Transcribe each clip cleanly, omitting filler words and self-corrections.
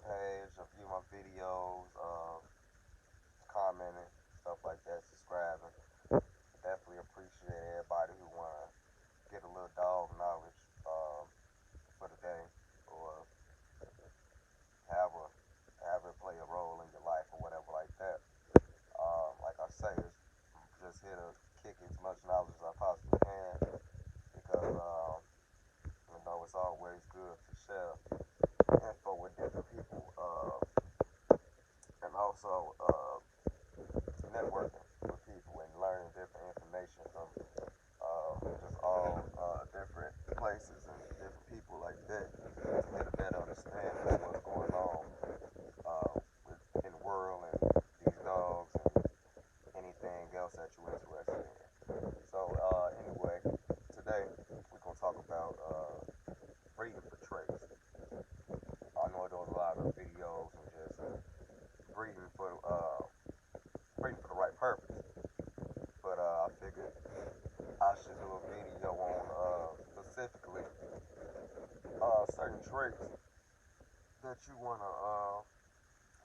page, or view my videos, commenting, stuff like that, subscribing. Definitely appreciate everybody who wanna get a little dog knowledge for the day, or have a have it play a role in your life or whatever like that. Like I say, it's just here to kick as much knowledge as I possibly can because it's always good to share info with different people and also networking with people and learning different information from just all different places and different people like that to get a better understanding of what's going on uh, in the world and these dogs and anything else that you're interested in. So anyway, today we're gonna talk about breeding for traits. I know I do a lot of videos and just breeding for uh, breeding for the right purpose, but I figured I should do a video on specifically certain traits that you want to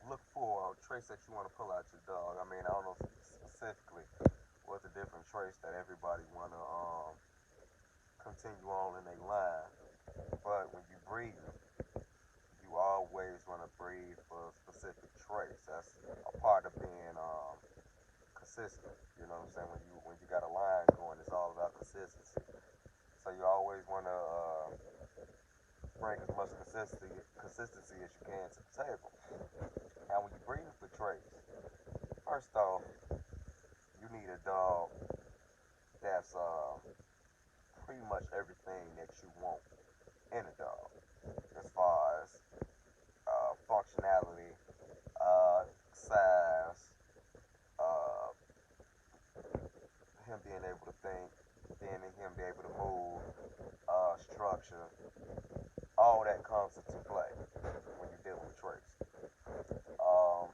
look for, or traits that you want to pull out your dog. I mean, I don't know specifically what the different traits that everybody want to continue on in their line, but when you breed, you always want to breed for specific traits. That's a part of being consistent. You know what I'm saying? When you got a line going, it's all about consistency. So you always want to bring as much consistency as you can to the table. Now, when you're breeding for traits, first off, you need a dog that's pretty much everything that you want in a dog, as far as functionality, size, uh, him being able to think, him being able to move, structure, all that comes into play when you're dealing with traits. Um,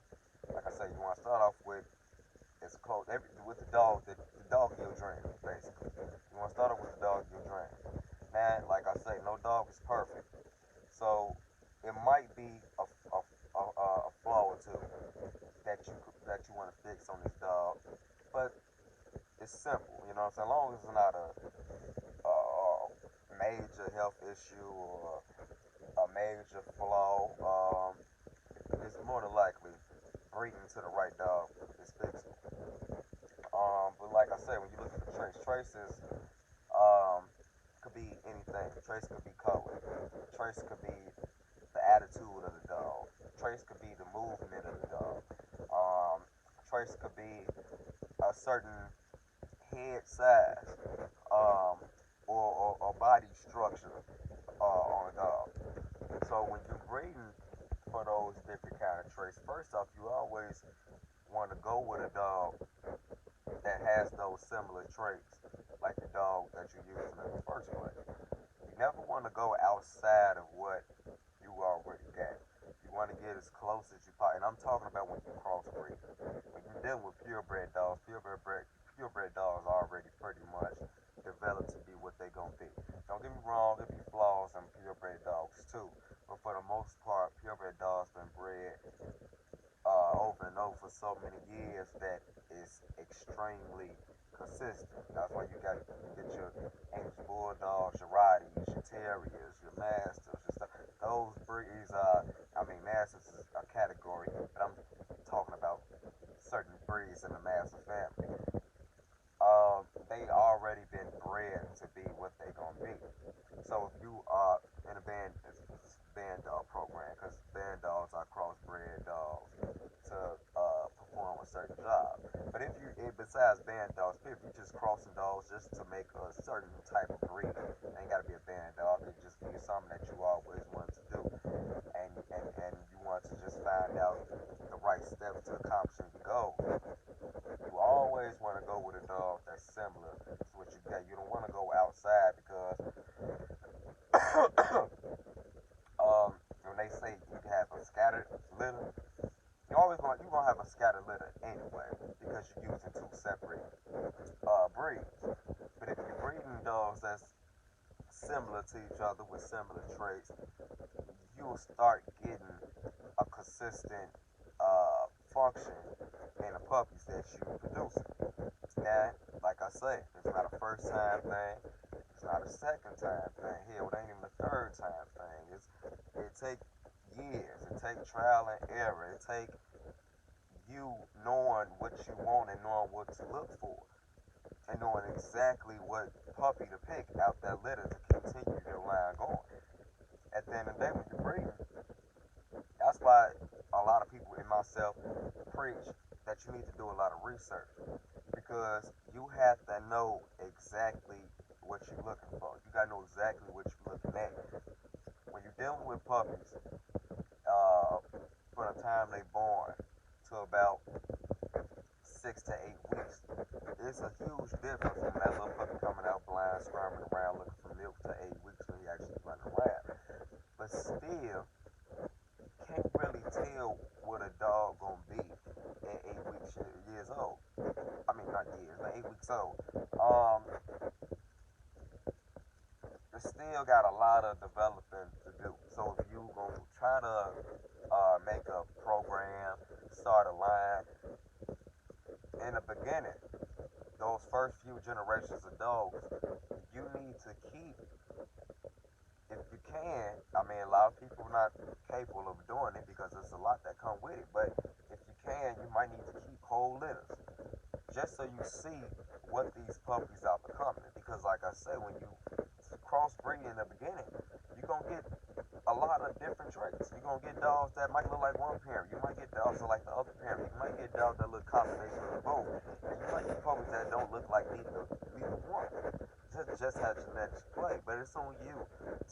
like I said, you want to start off with as close with the dog of your dreams, basically. You want to start off with the dog of your dreams. Now, like I say, no dog is perfect, so it might be a flaw or two that you want to fix on this dog, but it's simple. You know what I'm saying? As long as it's not a major health issue or a major flaw, it's more than likely breeding to the right dog is fixable. But like I said, when you look at the traits, traces um, could be anything. Trace could be color. Trace could be the attitude of the dog. Trace could be the movement of the dog. Um, Trace could be a certain head size um, or body structure on a dog. So when you're breeding for those different kind of traits, first off, you always want to go with a dog that has those similar traits, like the dog that you're using in the first place. You never want to go outside of what you already got. You want to get as close as you possibly. And I'm talking about when you crossbreed. When you're dealing with purebred dogs, purebred dogs are already pretty much developed to be what they're gonna be. Don't get me wrong, there be flaws in purebred dogs too. But for the most part, purebred dogs been bred over and over for so many years that is extremely consistent. That's why you get your English bulldogs, your Rotties, your Terriers, your Mastiffs, your stuff. Those breeds are, I mean, Mastiffs is a category, but I'm talking about certain breeds in the Mastiff family. They already been bred to be what they gonna be. So if you are in a band dog program, because band dogs are crossbred dogs to perform a certain job. But if you, besides band dogs, if you just crossing dogs just to make a certain type of breed, it ain't gotta be a band dog. It just be something that you always wanted to do, and you want to just find out the right steps to accomplishing your goal. You always want to go with a dog that's similar to what you got. You don't want to go outside because when they say you can have a scattered litter, you gonna have a scattered litter anyway because you're using two separate breeds. But if you're breeding dogs that's similar to each other with similar traits, you'll start getting a consistent function in the puppies that you produce. Now, like I say, it's not a first time thing. It's not a second time thing. Hell, it ain't even a third time thing. It take years. It take trial and error. It take you knowing what you want and knowing what to look for and knowing exactly what puppy to pick out that litter to continue your line going. At the end of the day, when you're breeding, that's why a lot of people and myself preach that you need to do a lot of research because you have to know exactly what you're looking for. You gotta know exactly what you're looking at. When you're dealing with puppies, from the time they born to about 6 to 8 weeks, it's a huge difference from that little puppy coming out blind, squirming around looking for milk to 8 weeks when he actually running around. But still, can't really tell what a dog gonna be at 8 weeks years old. I mean not years, but 8 weeks old. Um, they still got a lot of developing to do. So if you gonna try to make a program, start a line in the beginning, those first few generations of dogs, you need to keep, if you can. I mean, a lot of people are not capable of doing it because there's a lot that come with it. But if you can, you might need to keep whole litters just so you see what these puppies are becoming. Because, like I said, when you crossbreed in the beginning, you're gonna get a lot of different traits. You're gonna get dogs that might look like one parent. You might get dogs that like the other parent. You might get dogs that look combination of both. And you might get puppies that don't look like neither one. Just how genetics play. But it's on you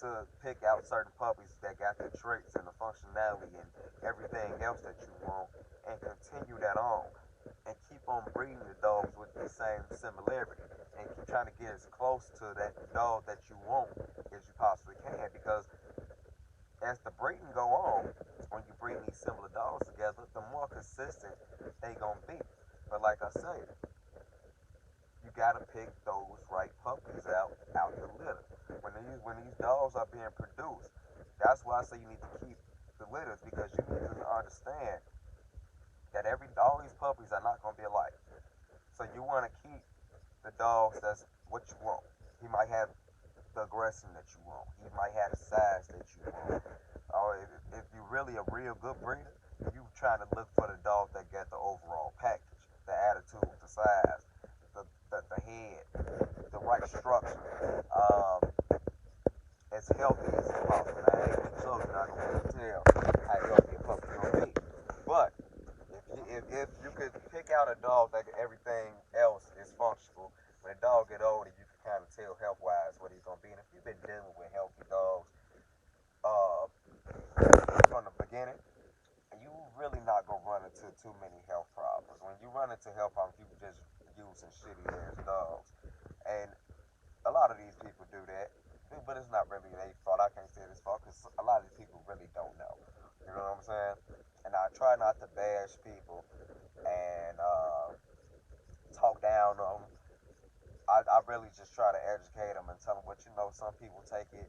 to pick out certain puppies that got the traits and the functionality and everything else that you want and continue that on. And keep on breeding the dogs with the same similarity. And keep trying to get as close to that dog that you want as you possibly can. Because as the breeding go on, when you breed these similar dogs together, the more consistent they gonna be. But like I say, you gotta pick those right puppies out the litter. When these dogs are being produced, that's why I say you need to keep the litters because you need to understand that all these puppies are not gonna be alike. So you wanna keep the dogs that's what you want. He might have the aggression that you want. He might have the size that you want. Or if you're really a real good breeder, you trying to look for the dog that got the overall package, the attitude, the size, the head, the right structure, as healthy as possible. Now, 8 weeks old, you're not going to tell how healthy a puppy's going to be. But if you could pick out a dog that everything else is functional, when a dog get older, you can kind of tell health-wise what he's going to be. And if you've been dealing with healthy dogs uh, from the beginning, you really not gonna run into too many health problems. When you run into health problems, you just using shitty ass dogs, and a lot of these people do that. But it's not really their fault. I can't say it's fault because a lot of these people really don't know. You know what I'm saying? And I try not to bash people and talk down on them. I really just try to educate them and tell them what you know. Some people take it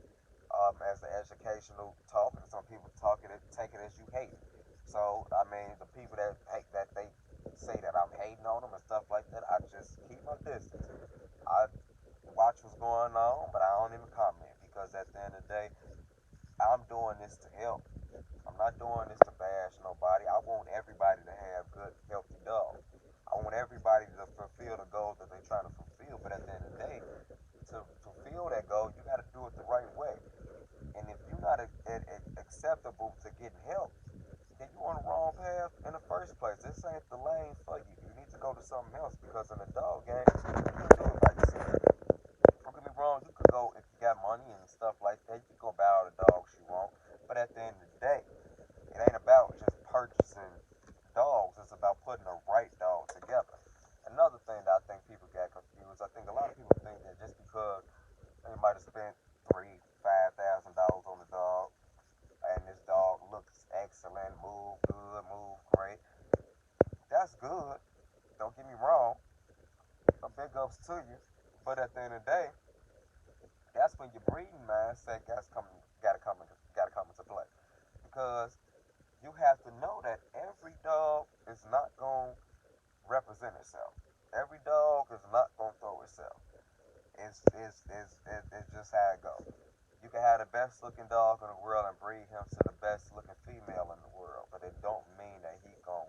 as an educational talk, and some people take it as you hate. So I mean, the people that hate that they say that I'm hating on them and stuff like that, I just keep my distance. I watch what's going on, but I don't even comment because at the end of the day, I'm doing this to help. I'm not doing this to bash nobody. I want everybody to have good, healthy dogs. I want everybody to fulfill the goals that they're trying to fulfill. But at the end of the day, to fulfill that goal, you got to do it the right way. And if you're not acceptable to getting help, then you're on the wrong path in the first place. This ain't the lane for you. You need to go to something else because in the dog game, you can do it by yourself. Don't get me wrong, you could go if you got money and stuff like that. You can go buy all the dogs you want. But at the end of the day, it ain't about just purchasing dogs. It's about putting the right dog together. Another thing that I think people get confused, I think a lot of people think that just because they might have spent $3,000, $5,000 on the dog, and this dog looks excellent, move good, move great. That's good. Don't get me wrong. A big ups to you. But at the end of the day, that's when your breeding mindset gotta come into play. Because you have to know that every dog is not going to represent itself. Every dog is not going to throw itself. It's just how it goes. You can have the best looking dog in the world and breed him to the best looking female in the world, but it don't mean that he gonna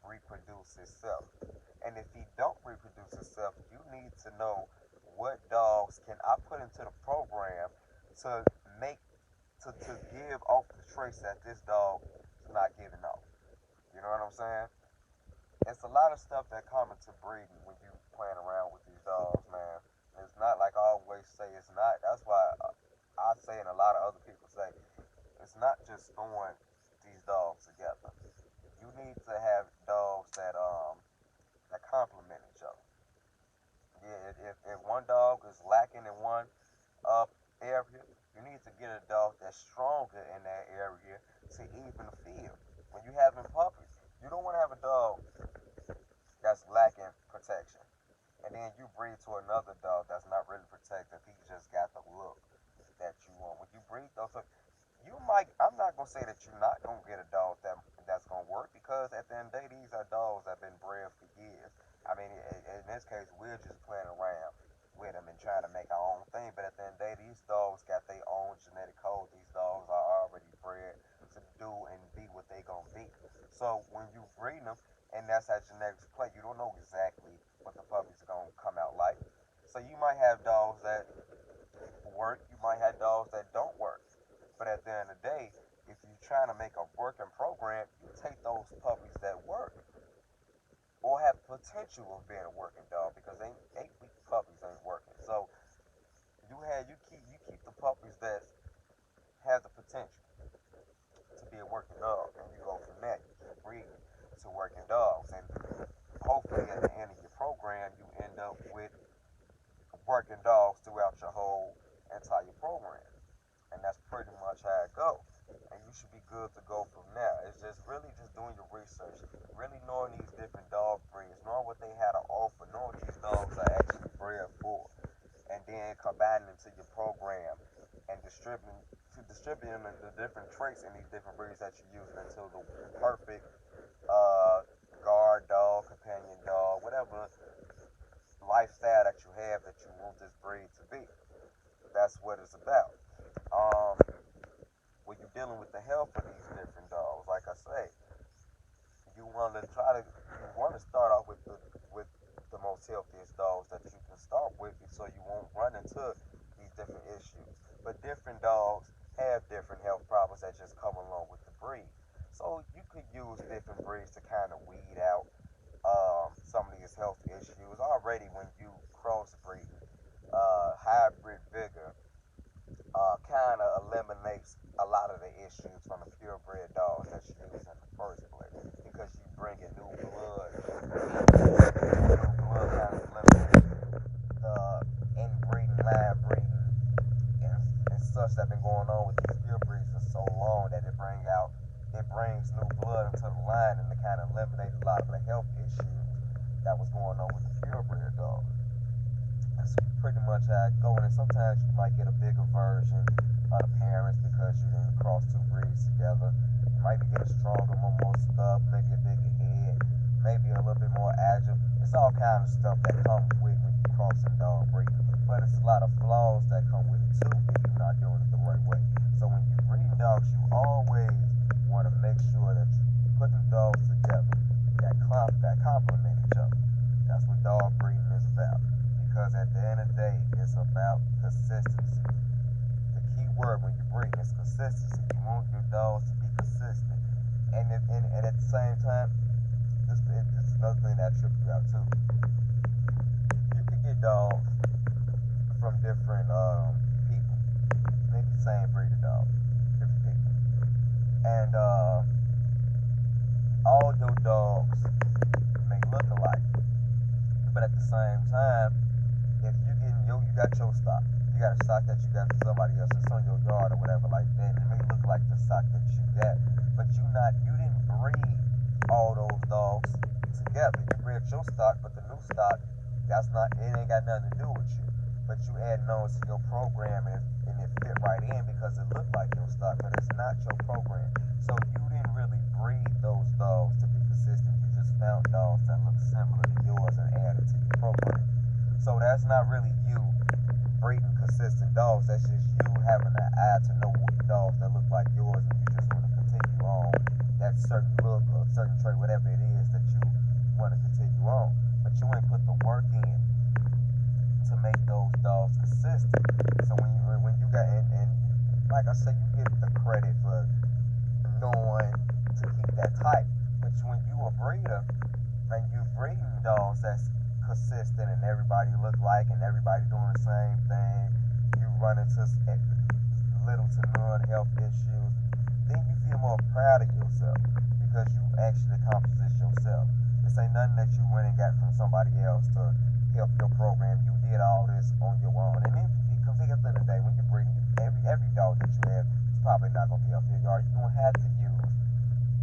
reproduce himself. And if he don't reproduce himself, you need to know what dogs can I put into the program to make to give off the traits that this dog is not giving off. You know what I'm saying? It's a lot of stuff that come into breeding when you playing around with these dogs, man. It's not like I always say it's not. That's why I say and a lot of other people say it's not just throwing these dogs together. You need to have dogs that complement each other. Yeah, if one dog is lacking in one uh, area, you need to get a dog that's stronger in that area to even the field. When you having puppies, you don't want to have a dog that's lacking protection, and then you breed to another dog that's not really protective. He just got the look that you want. When you breed those, so you might. I'm not gonna say that you're not gonna get a dog that's gonna work because at the end of the day, these are dogs that have been bred for years. I mean, in this case, we're just playing around with them and trying to make our own thing. But at the end of the day, these dogs got their own genetic code. These dogs are already bred to do and be what they gonna be. So when you breed them, and that's how genetics play, you don't know exactly what the puppy's gonna come out like. So you might have dogs that work. You might have dogs that don't work. But at the end of the day, if you're trying to make a working program, you take those puppies that work or have potential of being a working dog because 8 week puppies ain't working. So you keep the puppies that have the potential to be a working dog, and you go from there. You keep breeding to working dogs, and hopefully at the end of your program, you end up with working dogs throughout your whole entire program. And that's pretty much how it goes. And you should be good to go from there. It's just really just doing your research, really knowing these different dog breeds, knowing what they had to offer, knowing what these dogs are actually bred for, and then combining into your program and distributing the different traits in these different breeds that you're using until the perfect uh, guard dog, companion dog, whatever lifestyle that you have that you want this breed to be. That's what it's about. Um, when you're dealing with the health of these different dogs, like I say, you want to start off with the most healthiest dogs that you can start with, so you won't run into these different issues. But different dogs have different health problems that just come along with the breed. So you could use different breeds to kind of weed out some of these health issues. Already, when you crossbreed, hybrid vigor kind of eliminates a lot of the issues from the purebred dogs that you use in the first place because you bring in new blood. New blood kind of eliminates the inbreeding, line breeding, and such that been going on with these purebreds for so long that it brings new blood into the line and to kind of eliminate a lot of the health issues that was going on with the purebred dogs. That's pretty much how it goes. And sometimes you might get a bigger version of the parents because you didn't cross two breeds together. You might be getting stronger, more stuff, maybe a bigger head, maybe a little bit more agile. It's all kind of stuff that comes with when you crossing dog breeding. But it's a lot of flaws that come with it too if you're not doing it the right way. So when you breed dogs, you always want to make sure that you're putting dogs together that complement each other. That's what dog breeding is about. Because at the end of the day, it's about consistency. The key word when you breed is consistency. You want your dogs to be consistent. And at the same time, this is another thing that trips you out too. You can get dogs from different people. Maybe the same breed of dog. Different people. And all your dogs may look alike. But at the same time, if you got your stock, you got a stock that you got from somebody else, it's on your yard or whatever like that. It may look like the stock that you got, but you didn't breed all those dogs together. You bred your stock, but the new stock, it ain't got nothing to do with you. But you adding on to your program and it fit right in because it looked like your stock, but it's not your program. So you didn't really dogs that look similar to yours and add it to your program. So that's not really you breeding consistent dogs. That's just you having an eye to know what dogs that look like yours, and you just want to continue on that certain look or certain trait, whatever it is that you want to continue on. But you ain't put the work in to make those dogs consistent. So when you got and like I said, you get the credit for knowing to keep that type. But when you a breeder and you breeding dogs that's consistent and everybody look like and everybody doing the same thing, you run into little to none health issues, then you feel more proud of yourself because you actually accomplished this yourself. This ain't nothing that you went and got from somebody else to help your program. You did all this on your own. And then because at the end of the day, when you're breeding, every dog that you have is probably not gonna be off your yard. You're gonna have to use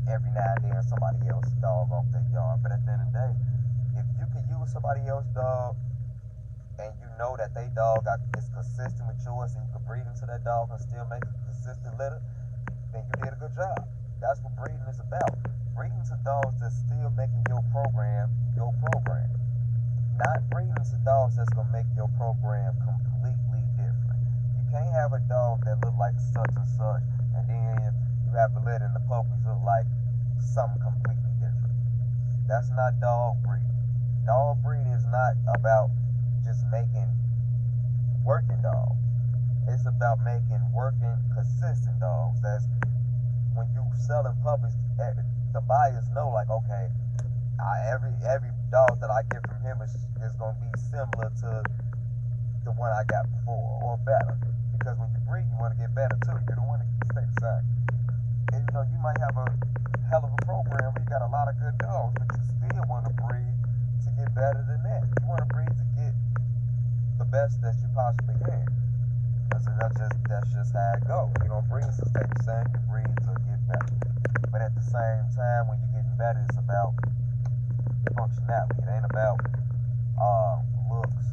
every now and then somebody else's dog off their yard. But at the end of the day, if you can use somebody else's dog and you know that they dog is consistent with yours and you can breed into that dog and still make a consistent litter, then you did a good job. That's what breeding is about. Breeding to dogs that's still making your program your program. Not breeding to dogs that's gonna make your program completely different. You can't have a dog that look like such and such, and then you have a litter and the puppies look like something completely different. That's not dog breeding. Dog breeding is not about just making working dogs. It's about making working consistent dogs. That's when you selling puppies, the buyers know like, okay, every dog that I get from him is gonna be similar to the one I got before or better. Because when you breed, you want to get better too. You don't want to stay the same. And you might have a hell of a program where you got a lot of good dogs, but you still want to breed to get better than that. You want to breed to get the best that you possibly can. That's just how it goes. You don't breed to stay the same, you breed to get better. But at the same time, when you're getting better, it's about functionality. It ain't about looks.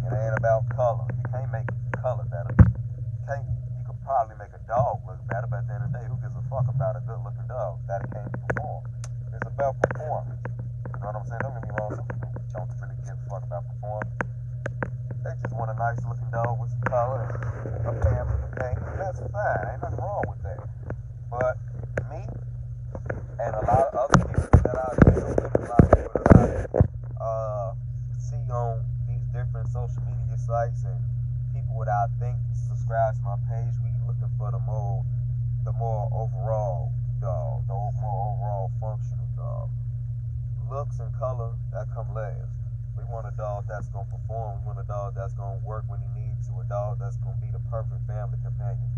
It ain't about color. You can't make color better. You could probably make a dog look better, but at the end of the day, who gives a fuck about a good looking dog that can't perform? It's about performance. You know what I'm saying? Don't get me wrong, some people don't really give a fuck about performance. They just want a nice looking dog with some color and a family companion. That's fine. Ain't nothing wrong with that. But me and a lot of other people that I deal with, a lot of people that I see on these different social media sites and people that I think subscribe to my page, we looking for the more overall dog, the more overall functional dog. Looks and color, that come last. We want a dog that's going to perform. We want a dog that's going to work when he needs to. A dog that's going to be the perfect family companion.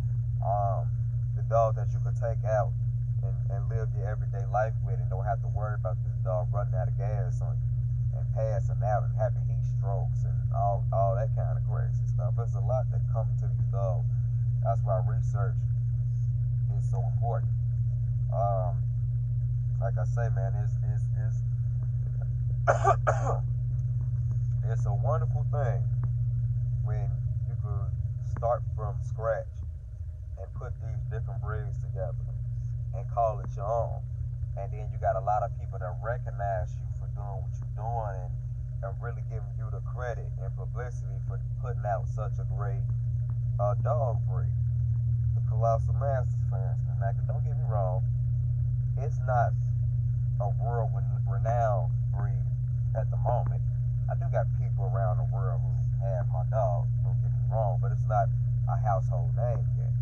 The dog that you can take out and live your everyday life with and don't have to worry about this dog running out of gas on you and passing out and having heat strokes and all that kind of crazy stuff. There's a lot that comes to these dogs. That's why research is so important. Like I say, man, it's a wonderful thing when you could start from scratch and put these different breeds together and call it your own. And then you got a lot of people that recognize you for doing what you're doing and really giving you the credit and publicity for putting out such a great dog breed. The Colossal Mastiffs, for instance. Now, don't get me wrong, it's not a world-renowned breed at the moment. I do got people around the world who have my dog, don't get me wrong, but it's not a household name yet.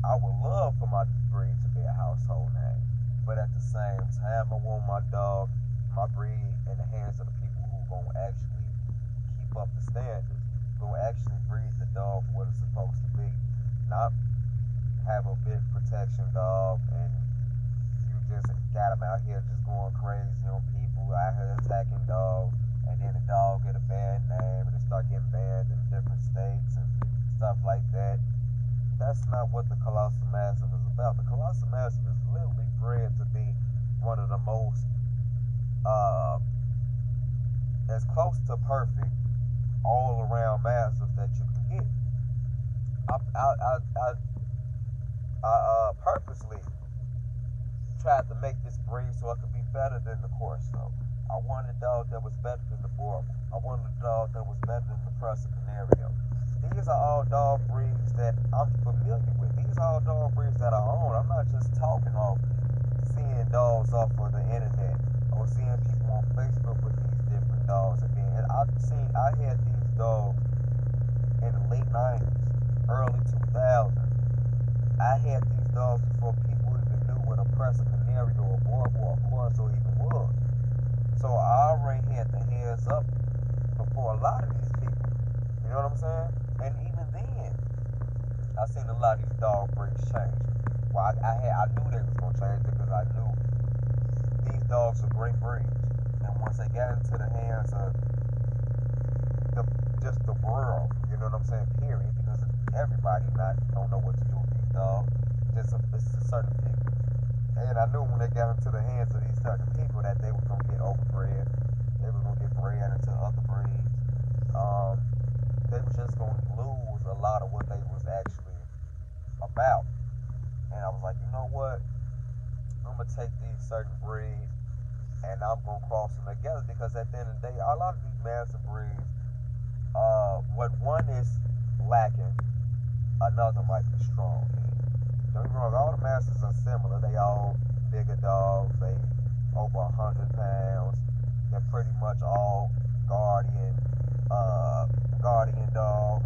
I would love for my breed to be a household name, but at the same time, I want my breed in the hands of the people who are going to actually keep up the standards, going to actually breed the dog for what it's supposed to be. Not have a big protection dog and you just got them out here just going crazy on people out here attacking dogs, and then the dog get a bad name and it start getting banned in different states and stuff like that. That's not what the Colossal Mastiff is about. The Colossal Mastiff is literally bred to be one of the most as close to perfect all around mastiffs that you can get. I purposely tried to make this breed so it could be better than the Corso. I wanted a dog that was better than the Border. I wanted a dog that was better than the Prussia Canario. These are all dog breeds that I'm familiar with. These are all dog breeds that I own. I'm not just talking off seeing dogs off of the internet or seeing people on Facebook with these different dogs. And I had these dogs in the late 90s, early 2000s. I had these dogs before people even knew what a Prussia Canario or Border or Corso even was. So I already had the hands up before a lot of these people. You know what I'm saying? And even then, I seen a lot of these dog breeds change. Well, I knew they was gonna change because I knew these dogs are great breeds. And once they got into the hands of just the world, you know what I'm saying? Period. Because everybody don't know what to do with these dogs. It's certain people. And I knew when they got into the hands of these certain people that they were gonna get overbred. They were gonna get bred into other breeds. They were just gonna lose a lot of what they was actually about. And I was like, you know what? I'm gonna take these certain breeds and I'm gonna cross them together because at the end of the day, a lot of these massive breeds, what one is lacking, another might be strong in. Don't get me wrong, all the masters are similar. They all bigger dogs. They over 100 pounds. They're pretty much all guardian dogs,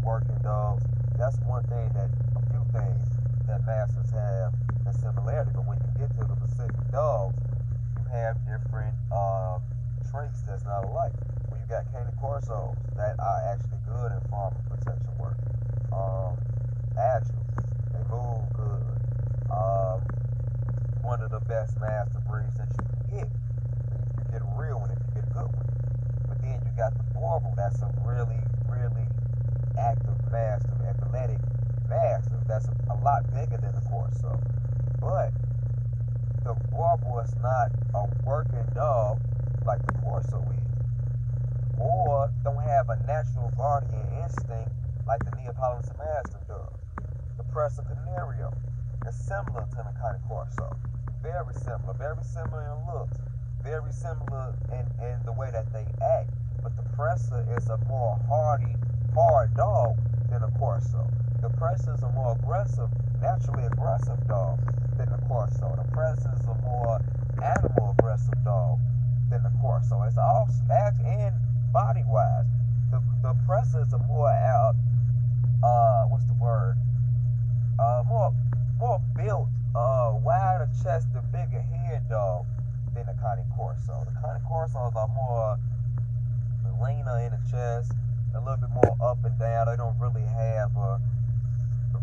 working dogs. That's one thing a few things that masters have in similarity. But when you get to the specific dogs, you have different traits that's not alike. When you got Cane Corsos that are actually good in farm and protection work. Agile. They move good. One of the best master breeds that you can get. If you get a real one, if you get a good one. But then you got the Borble. That's a really, really active mastiff, athletic mastiff. That's a lot bigger than the Corso. But the Borble is not a working dog like the Corso is. Or don't have a natural guardian instinct like the Neapolitan Mastiff does. The Prussia Canario is similar to the Cane Corso. Very similar in looks, very similar in the way that they act. But the Prussia is a more hard dog than a Corso. The Prussia is a more aggressive, naturally aggressive dog than the Corso. The Prussia is a more animal aggressive dog than the Corso. It's all and body wise. The Prussia is a more what's the word? More built, wider chested, bigger head dog than the Cane Corso. The Cane Corsos are more leaner in the chest, a little bit more up and down. They don't really have a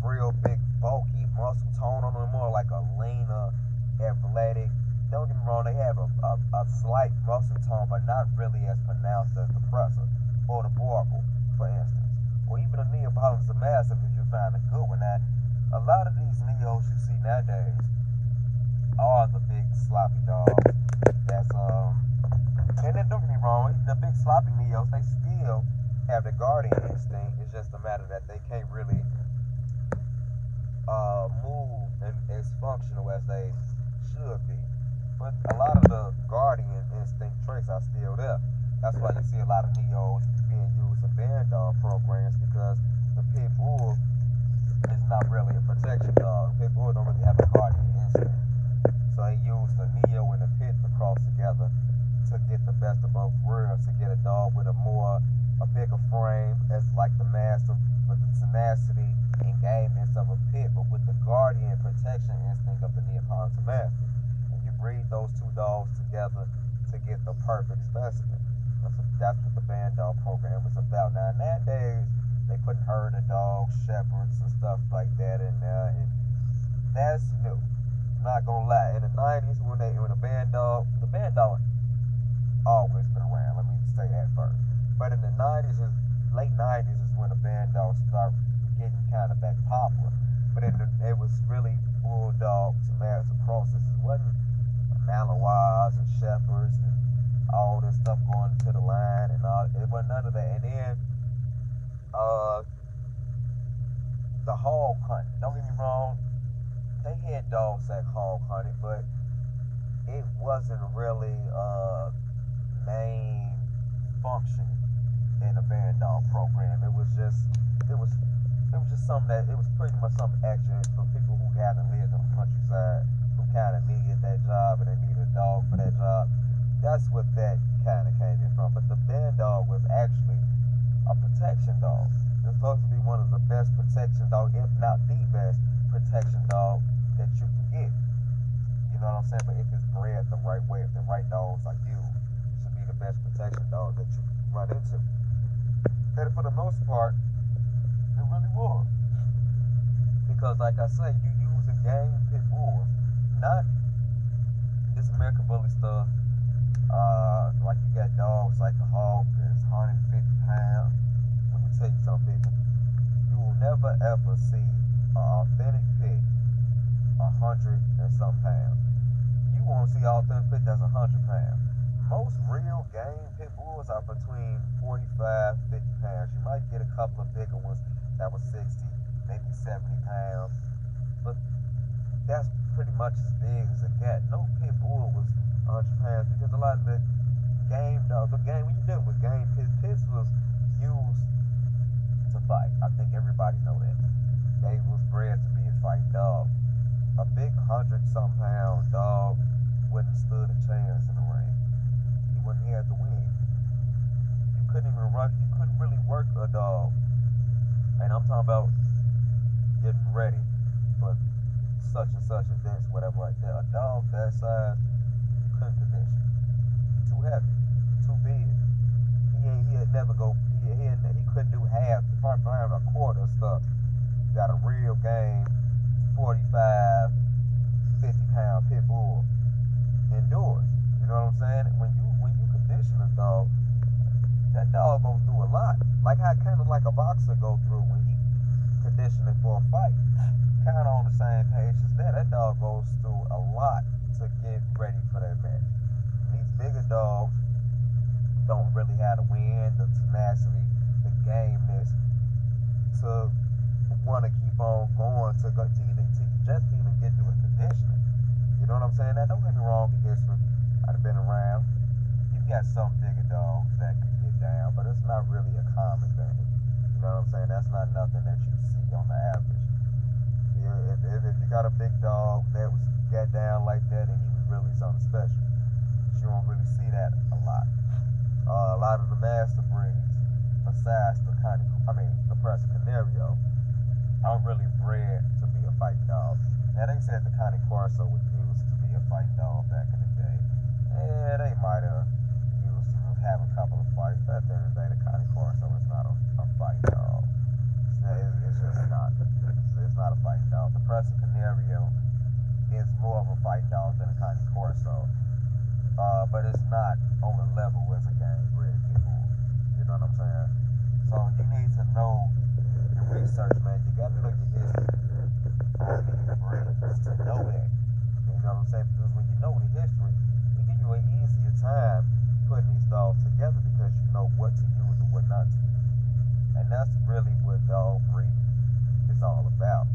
real big, bulky muscle tone on them. More like a leaner, athletic. Don't get me wrong, they have a slight muscle tone, but not really as pronounced as the Prussia or the Borble, for instance. Or even a Neapolitan Mastiff if you find a good one. Now, a lot of these Neos you see nowadays are the big sloppy dogs. And then don't get me wrong, the big sloppy Neos, they still have the guardian instinct. It's just a matter that they can't really move and as functional as they should be. But a lot of the guardian instinct traits are still there. That's why you see a lot of Neos being used in band dog programs because the pit bull is not really a protection dog. Pit bull don't really have a guardian instinct. So they use the Neo and the pit to cross together to get the best of both worlds, to get a dog with a bigger frame as like the Mastiff, with the tenacity and gameness of a pit, but with the guardian protection instinct of the Neapolitan Mastiff. And you breed those two dogs together to get the perfect specimen. That's what the band dog program is about. Now nowadays they put herd of dogs, shepherds, and stuff like that in there, and that's new. I'm not gonna lie. In the 90s, when the band dog always been around. Let me say that first. But in the 90s, late 90s is when the band dogs started getting kind of back popular. But it was really bulldogs and massive crosses. It wasn't Malinois and shepherds and all this stuff going to the line and all. It wasn't none of that. And then the hog hunting. Don't get me wrong, they had dogs that hog hunted, but it wasn't really main function in the band dog program. It was it was just something that it was pretty much something extra for people who haven't lived on the countryside, who kind of needed that job and they needed a dog for that job. That's what that kind of came in from. But the band dog was actually a protection dog. It's supposed to be one of the best protection dogs, if not the best protection dog that you can get. You know what I'm saying? But if it's bred the right way, if the right dogs are used, it should be the best protection dog that you can run into. And for the most part, it really was. Because like I say, you use a game pit bulls, not this American Bully stuff. Like you got dogs like a hawk that's 150 pounds. Let me tell you something, people. You will never ever see an authentic pit 100 and some pounds. You won't see an authentic pit that's 100 pounds. Most real game pit bulls are between 45, 50 pounds. You might get a couple of bigger ones that was 60, maybe 70 pounds. But that's pretty much as big as it got. No pit bull was 100 pounds because a lot of the game when you deal with game pits was used to fight. I think everybody know that. They was bred to be a fight dog. A big 100-some pound dog wouldn't stood a chance in the ring. He wouldn't have to win. You couldn't even run. You couldn't really work a dog. And I'm talking about getting ready for such and such events, whatever like that. A dog that size, you couldn't condition. Too heavy, too big. He'd never go. He couldn't do half. If I'm buying a quarter of stuff, you got a real game, 45, 50-pound pit bull indoors. You know what I'm saying? When you condition a dog, that dog goes through a lot. Like how kind of like a boxer go through when he conditioning for a fight. Kind of on the same page as that. That dog goes through a lot to get ready for that match. These bigger dogs don't really have the wind, the tenacity, the gameness to want to keep on going to just even get to a conditioning. You know what I'm saying? Now, don't get me wrong in history. I've been around. You got some bigger dogs that could get down, but it's not really a common thing. You know what I'm saying? That's not nothing that you see on the average. If you got a big dog that was got down like that and he was really something special, but you don't really see that a lot. A lot of the master breeds, besides the Press Canario, aren't really bred to be a fighting dog. Now they said the Connie Corso was used to be a fighting dog back in the day. Yeah, they might have used to have a couple of fights, but at the end of the day, the Connie Corso is not a fighting dog. It's just not. It's not a fighting dog. The Press Canario is more of a fighting dog than a Connie Corso. But it's not on the level as a game bred pit bull. You know what I'm saying? So you need to know your research, man. You got to know your history on these breeds to know that. You know what I'm saying? Because when you know the history, it gives you an easier time putting these dogs together because you know what to use and what not to use. And that's really what dog breeding is all about.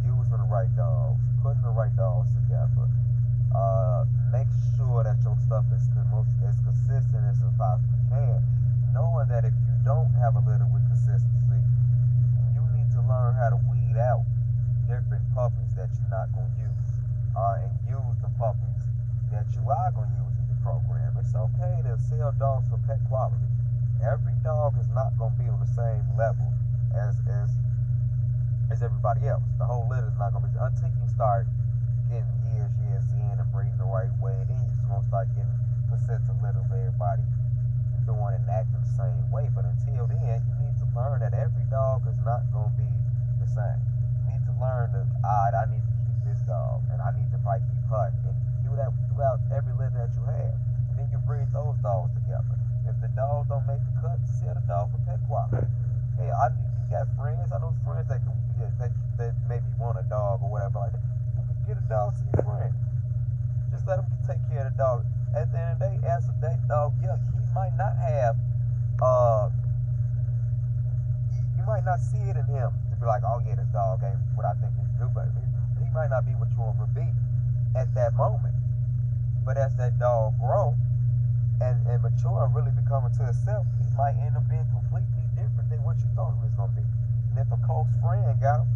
Using the right dogs, putting the right dogs together. Make sure that your stuff is as consistent as you possibly can. Knowing that if you don't have a litter with consistency, you need to learn how to weed out different puppies that you're not going to use. And use the puppies that you are going to use in your program. It's okay to sell dogs for pet quality. Every dog is not going to be on the same level as everybody else. The whole litter is not going to be until you start getting years in and breeding the right way. Then you're just going to start getting consistent litter of everybody doing and acting the same way. But until then, you need to learn that every dog is not going to be the same. You need to learn that I need to keep this dog and I need to probably keep her. And you do that throughout every litter that you have. And then you breed those dogs together. If the dogs don't make the cut, sell the dog for pet quality. Hey, you got friends. I know friends that maybe want a dog or whatever like that. You can get a dog to your friend. Just let them take care of the dog. At the end of the day, as a day dog, yeah, he might not have, you might not see it in him to be like, oh yeah, this dog ain't what I think he can do, but he might not be what you want him to be at that moment. But as that dog grows, and mature and really becoming to itself, he might end up being completely different than what you thought he was gonna be. And if a close friend got him,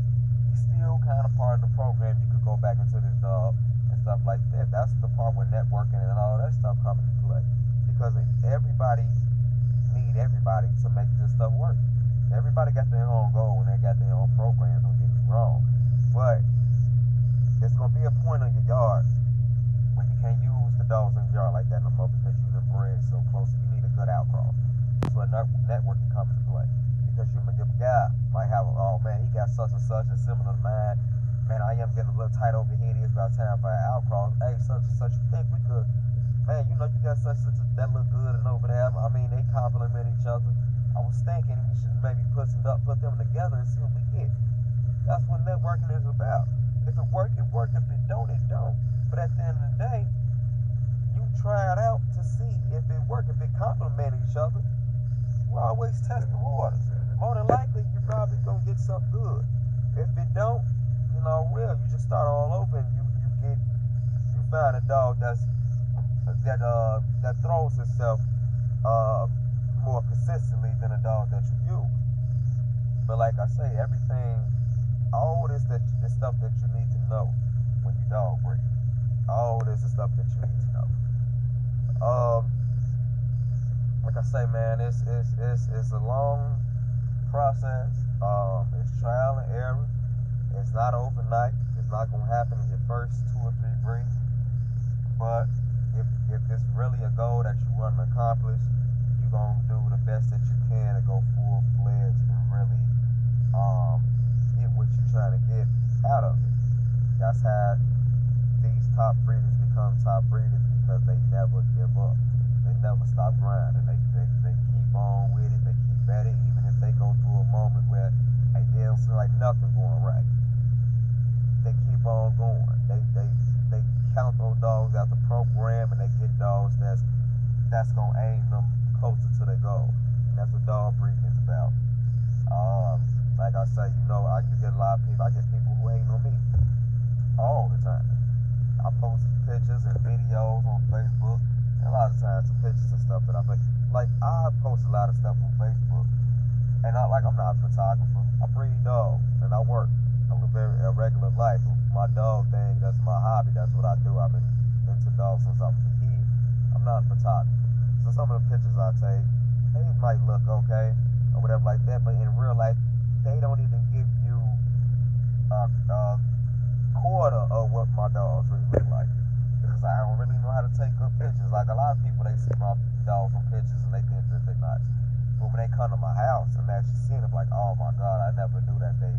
he's still kind of part of the program. You could go back into this dog and stuff like that. That's the part where networking and all that stuff come into play. Because everybody need everybody to make this stuff work. Everybody got their own goal and they got their own program, don't get me wrong. But it's gonna be a point on your yard when you can't use the dogs in your yard like that no more because you've been bred so close. You need a good outcross. So a networking comes into play. Because your guy might have, oh man, he got such and such and similar to mine. Man, I am getting a little tight over here. It's about time for an outcross. Hey, such and such, you think we could? Man, you know you got such and such that look good and over there. I mean, they complement each other. I was thinking we should maybe put them together and see what we get. That's what networking is about. If it work, it work. If it don't, it don't. But at the end of the day, you try it out to see if it work. If it complement each other, we always test the waters. More than likely, you're probably gonna get something good. If it don't, you just start all over and you find a dog that throws itself more consistently than a dog that you use. But like I say, all this is stuff that you need to know when you dog breed. All this is stuff that you need to know. Like I say, man, it's a long process. It's trial and error. It's not overnight. It's not gonna happen in your first 2 or 3 breeds. But if it's really a goal that you want to accomplish, you're gonna do the best that you can to go full-fledged and really get what you're trying to get out of it. That's how these top breeders become top breeders, because they never give up. They never stop grinding. They keep on with it. They keep at it, even if they go through a moment where it don't seem like nothing going right. They keep on going. They count those dogs out the program, and they get dogs that's gonna aim them closer to their goal. And that's what dog breeding is about. Like I say, you get a lot of people. I get people who hate on me all the time. I post pictures and videos on Facebook, and a lot of times the pictures and stuff that I make. Like, I post a lot of stuff on Facebook, and I'm not a photographer. I breed dogs, and I work. I live a regular life. My dog thing, that's my hobby. That's what I do. I've been into dogs since I was a kid. I'm not a photographer. So some of the pictures I take, they might look okay or whatever like that, but in real life, they don't even give you a quarter of what my dogs really look like. Because I don't really know how to take good pictures. Like, a lot of people, they see my dogs on pictures and they think that they're nice. But when they come to my house and actually see them, like, oh my God, I never knew that they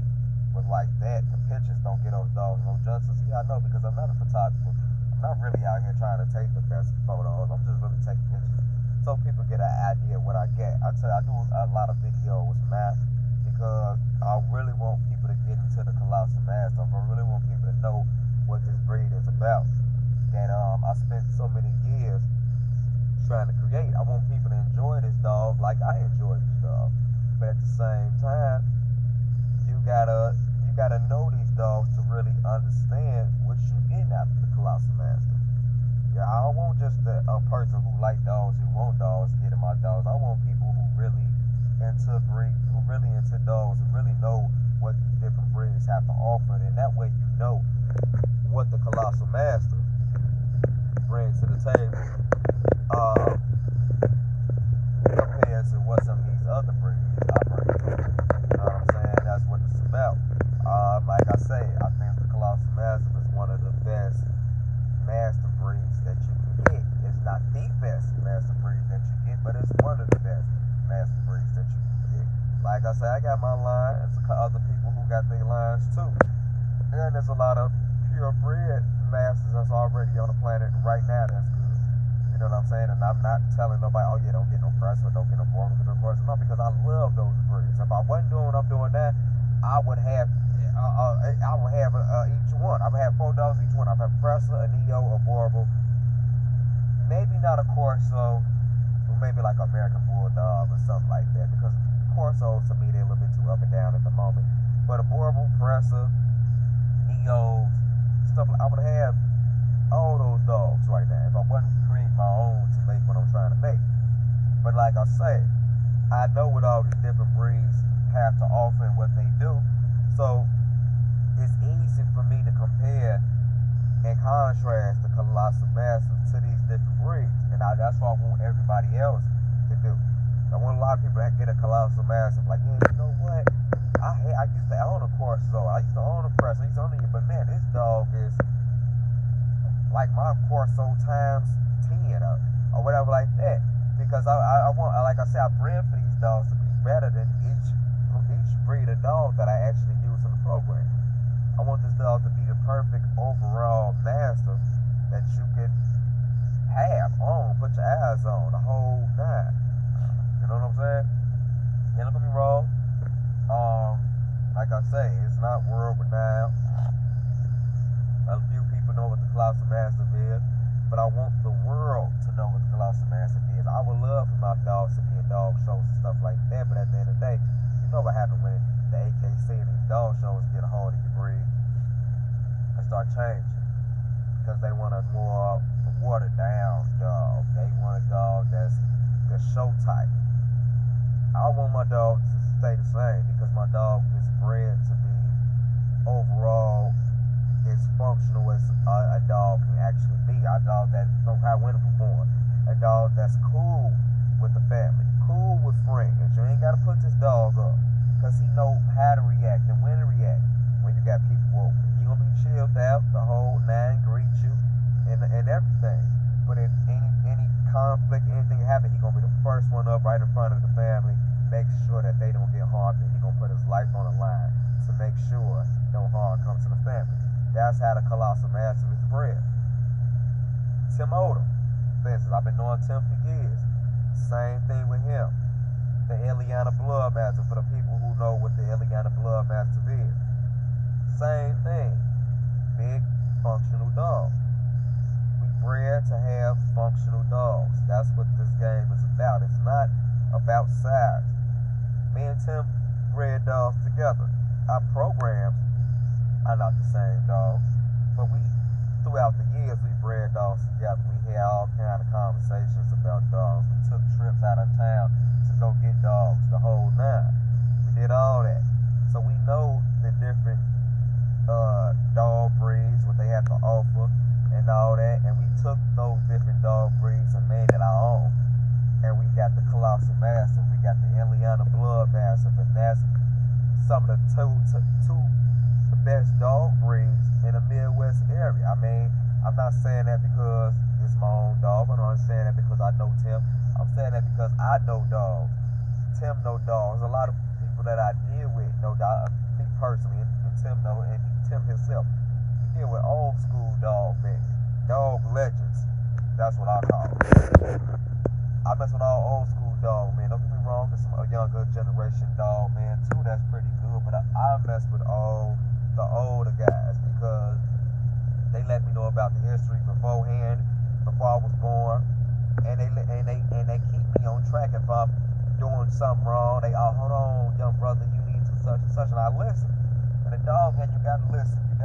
was like that. The pictures don't get those dogs no justice. Yeah, I know, because I'm not a photographer. I'm not really out here trying to take the best photos. I'm just really taking pictures so people get an idea of what I get. I do a lot of videos, man, because I really want people to get into the Colossal mastiff. I really want people to know what this breed is about. That I spent so many years trying to create. I want people to enjoy this dog like I enjoy this dog. But at the same time, you gotta know these dogs to really understand what you're getting out of the Colossal mastiff. Yeah, I don't want just a person who like dogs, who want dogs, getting my dogs. I want people who really into dogs, who really know what these different breeds have to offer, and that way you know what the Colossal mastiff brings to the table compared to what some of these other breeds operate. You know what I'm saying? That's what it's about. Like I say, I think the Colossal mastiff is one of the best master breeds that you can get. It's not the best master breed that you get, but it's one of the best master breeds that you can get. Like I say, I got my line. There's other people who got their lines too. And there's a lot of purebred masters that's already on the planet right now that's good. You know what I'm saying? And I'm not telling nobody, oh yeah, don't get no pressure, don't get no bore, don't get no pressure. No, because I love those breeds. If I wasn't doing what I'm doing now, I would have each one. I would have 4 dogs each one. I'd have a Presser, a Neo, a Borble. Maybe not a Corso, but maybe like an American Bulldog or something like that. Because Corsos, to me, they're a little bit too up and down at the moment. But a Borble, Presser, Neos, stuff like, I would have all those dogs right now if I wasn't creating my own to make what I'm trying to like I say, I know what all these different breeds have to offer and what they do. So it's easy for me to compare and contrast the Colossal mastiffs to these different breeds. And that's what I want everybody else to do. I want a lot of people that get a Colossal mastiff, like, yeah, you know what? I used to own a Colossal. I used to own a Press. I used to own it, but man, this dog is like my Colossal times 10 or whatever like that. Because I want, like I said, I bred for these dogs to be better than each breed of dog that I actually use in the program. I want this dog to be the perfect overall mastiff that you can have on, put your eyes on, the whole nine. You know what I'm saying? And don't get me wrong. Like I say, it's not world renowned. A few people know what the Colossal mastiff is, but I want the world to know what the Colossal mastiff is. I would love for my dogs to be in dog shows and stuff like that, but at the end of the day, you know what happened when the AKC and these dog shows get a hold of your breed and start changing, because they want a more watered down dog. They want a dog that's the show type. I want my dog to stay the same because my dog is bred to be overall as functional as a dog can actually be. A dog that knows how to perform. A dog that's cool with the family, cool with friends. You ain't gotta put this dog up because he know how to react and when to react when you got people over. He gonna be chilled out the whole nine, greet you and everything. But if any conflict, anything happen, he gonna be the first one up right in front of the family, make sure that they don't get harmed, and he gonna put his life on the line to make sure no harm comes to the family. That's how the Colossal mastiff is bred. Tim Odom, for instance, I've been knowing Tim for years. Same thing with him. The Ileana blood mastiff, for the people who know what the Ileana blood mastiff is. Same thing. Big functional dog. We bred to have functional dogs. That's what this game is about. It's not about size. Me and Tim bred dogs together. Our programs are not the same dog, but throughout the years, we bred dogs together. We had all kind of conversations about dogs. We took trips out of town to go get dogs, the whole nine. We did all that. So we know the different dog breeds, what they have to offer, and all that. And we took those different dog breeds and made it our own. And we got the Colossal mastiff, we got the Ileana blood mastiff, and that's some of the two best dog breeds in the Midwest area. I mean, I'm not saying that because it's my own dog. I'm not saying that because I know Tim. I'm saying that because I know dogs. Tim know dogs. A lot of people that I deal with know dogs. Me personally, and Tim know, and Tim himself. We deal with old school dog men, dog legends. That's what I call them. I mess with all old school dog men. Don't get me wrong. There's some younger generation dog men too. That's pretty good. But I mess with all the older guys because they let me know about the history beforehand, before I was born, and they keep me on track. If I'm doing something wrong, hold on, young brother, you need to such and such, and I listen. And the dog head, you gotta listen. You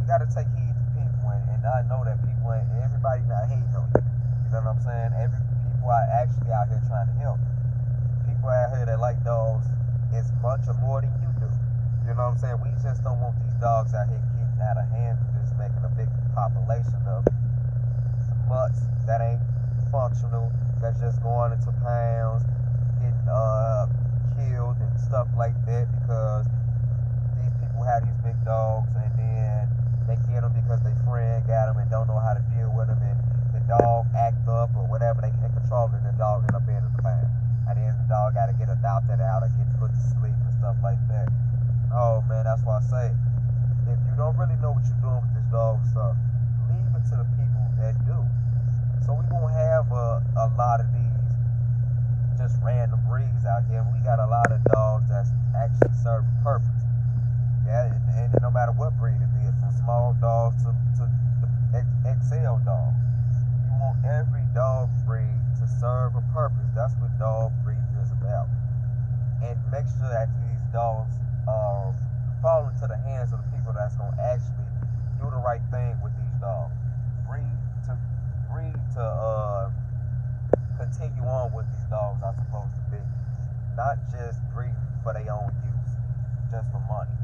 gotta take heed to people, and I know that people ain't everybody not hating on you. You know what I'm saying? People are actually out here trying to help. People out here that like dogs as much or more than you do. You know what I'm saying? We just don't want these dogs out here getting out of hand and just making a big population of mutts that ain't functional, that's just going into pounds, getting killed and stuff like that because these people have these big dogs and then they get them because their friend got them and don't know how to deal with them, and the dog act up or whatever, they can't control it, and the dog end up being in the pound. At the end, the dog got to get adopted out or get put to sleep and stuff like that. Oh man, that's why I say, if you don't really know what you're doing with this dog stuff, leave it to the people that do. So we won't have a lot of these just random breeds out here. We got a lot of dogs that's actually serve a purpose. Yeah, and no matter what breed it is, from small dogs to the XL dogs. You want every dog breed to serve a purpose. That's what dog breeding is about. And make sure that these dogs fall into the hands of the people that's going to actually do the right thing with these dogs. Breed to breed to continue on what these dogs are supposed to be. Not just breeding for their own use, just for money,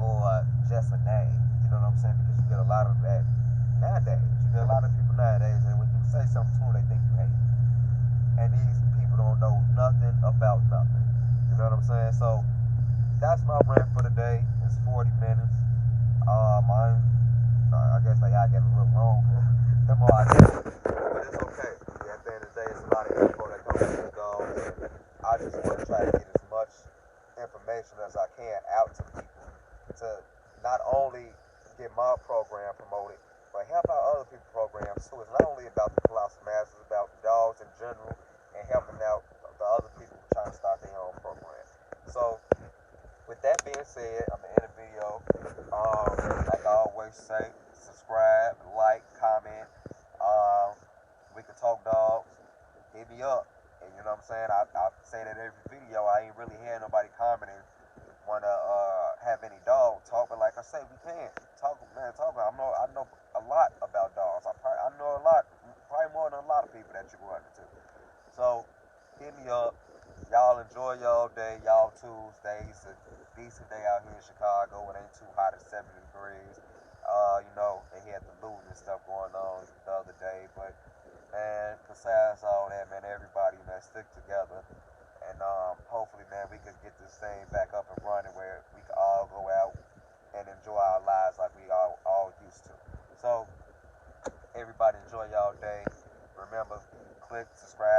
or just a name. You know what I'm saying? Because you get a lot of that nowadays. You get a lot of people nowadays, and when you say something to them, they think you hate them. And these people don't know nothing about nothing. You know what I'm saying? So that's my rant for the day. It's 40 minutes. I guess they gotta get a little longer. The more I do, but it's okay. At the end of the day, it's a lot of info that comes with this dog, and I just want to try to get as much information as I can out to people to not only get my program promoted, but help out other people's programs too. It's not only about the Colossal Masters, it's about dogs in general and helping out the other people trying to start their own program. So with that being said, I'm gonna end the video. Like I always say, subscribe, like, comment. Um, we can talk dogs. Hit me up. And you know what I'm saying? I say that every video. I ain't really hearing nobody commenting wanna have any dog talk, but like I say, we can talk, man. Talk. I know a lot about dogs. I know a lot, probably more than a lot of people that you run into. So hit me up. Y'all enjoy y'all day, y'all Tuesday. It's a decent day out here in Chicago. It ain't too hot at 70 degrees. They had the looting and stuff going on the other day. But man, besides all that, man, everybody, man, stick together. And hopefully, man, we could get this thing back up and running where we can all go out and enjoy our lives like we all used to. So everybody enjoy y'all day. Remember, click, subscribe.